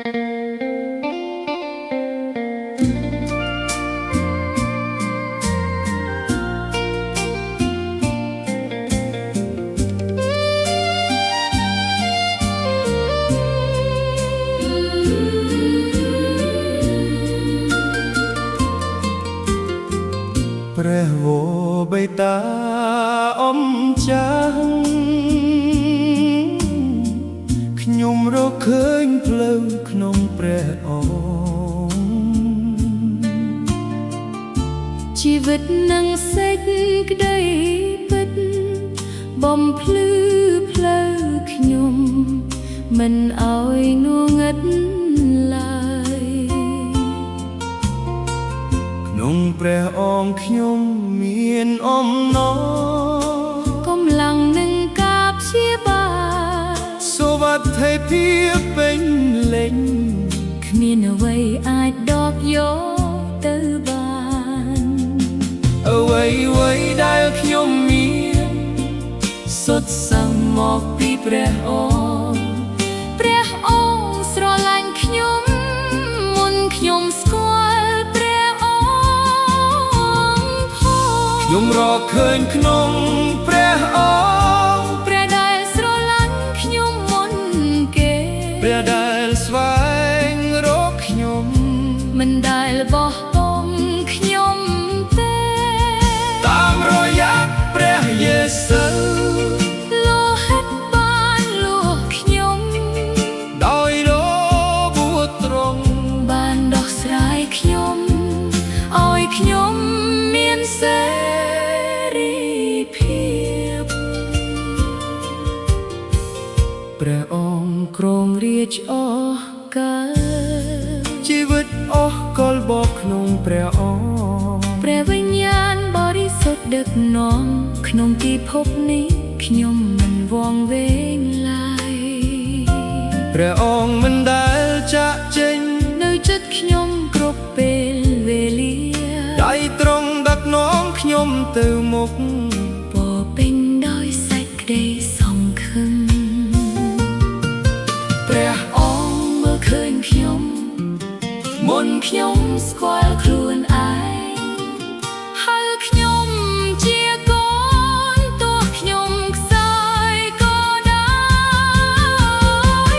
ព្រះវរបិតាអម្ចាស់ខ្ញុំរកឃើញផ្លូវក្នុងព្រះអង្គជីវិតនឹងសេចក្តីពិតបំភ្លឺផ្លូវខ្ញុំមិនឲ្យងងឹតឡើយក្នុងព្រះអង្គខ្ញុំមានអំណរកម្លាំងនឹងការព្យាបាលសុវត្ថិភាពពេញលេញគ្មានអ្វីអាចដកយកទៅបានអ្វីដែលខ្ញុំមានសុទ្ធសាធមកពីព្រះអង្គព្រះអង្គស្រឡាញ់ខ្ញុំមុនខ្ញុំស្គាល់ព្រះអង្គផងខ្ញុំរកឃើញក្នុងព្រះអង្គព្រះដែលស្រឡាញ់ខ្ញុំមុនគេព្រះដែលស្វែងរកខ្ញុំមិនដែលបោះបង់ខ្ញុំទេតាមរយៈព្រះយេស៊ូវលោហិតបានលួសខ្ញុំដោយរបួសទ្រង់បានដោះស្រាយខ្ញុំឲ្យខ្ញុំមានសេរីភាពព្រះអង្គគ្រងរាជ្យអស់កលជីវិតអស់កលបកក្នុងព្រះអង្គព្រះវិញ្ញាណបរិសុទ្ធដឹកនាំក្នុងពិភពនេះខ្ញុំមិនវង្វេងឡើយព្រះអង្គមិនដែលចាក់ចេញនៅចិត្តខ្ញុំគ្រប់ពេលវេលាដៃត្រង់ដឹកនាំខ្ញុំទៅមុខពោពេញដោយសេចក្តីសង្ឃឹមព្រះអង្គមើលឃើញខ្ញុំមុនខ្ញុំស្គាល់ខ្លួនឯងហើយខ្ញុំជាកូនទោះខ្ញុំខ្សោយក៏ដោយ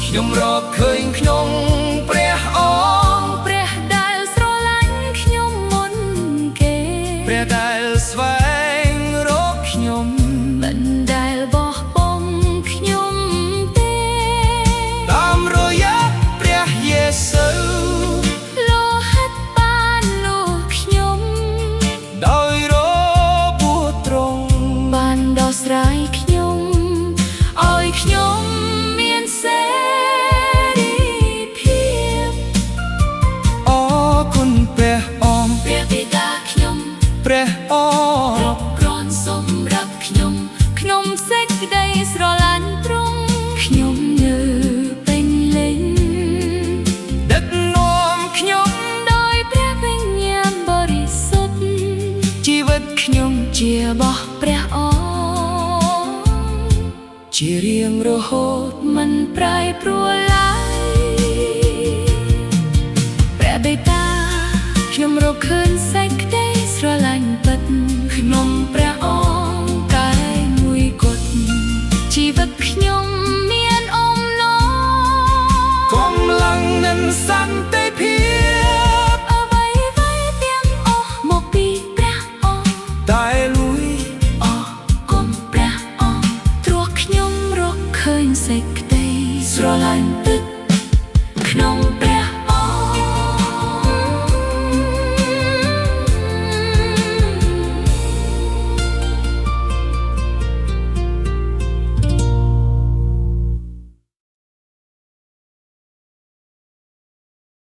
ខ្ញុំរកឃើញក្នុងព្រះអង្គព្រះដែលស្រឡាញ់ខ្ញុំមុនគេព្រះដែលស្វែងរកខ្ញុំមិនដែលបោះបង់ខ្ញុំទេតាមរយៈព្រះយេស៊ូវលោហិតបានលួសខ្ញុំដោយរបួសទ្រង់បានដោះស្រាយខ្ញុំឲ្យខ្ញុំមានសេរីភាពអរគុណព្រះអង្គព្រះបិតាខ្ញុំព្រះអង្គគ្រប់គ្រាន់សម្រាប់ខ្ញុំក្នុងសេចក្តីស្រឡាញ់ទ្រង់ខ្ញុំនៅពេញលេញដឹកនាំខ្ញុំដោយព្រះវិញ្ញាណបរិសុទ្ធជីវិតខ្ញុំជារបស់ព្រះអង្គជារៀងរហូតមិនប្រែប្រួលឡើយព្រះបិតាខ្ញុំរកឃើញសេចក្តីស្រឡាញ់ពិតក្នុងព្រះអង្គកាយមួយគត់ជីវិតខ្ញុំមានអំណរកម្លាំងនិងសន្តិភាពអ្វីៗទាំងអស់មកពីព្រះអង្គដែល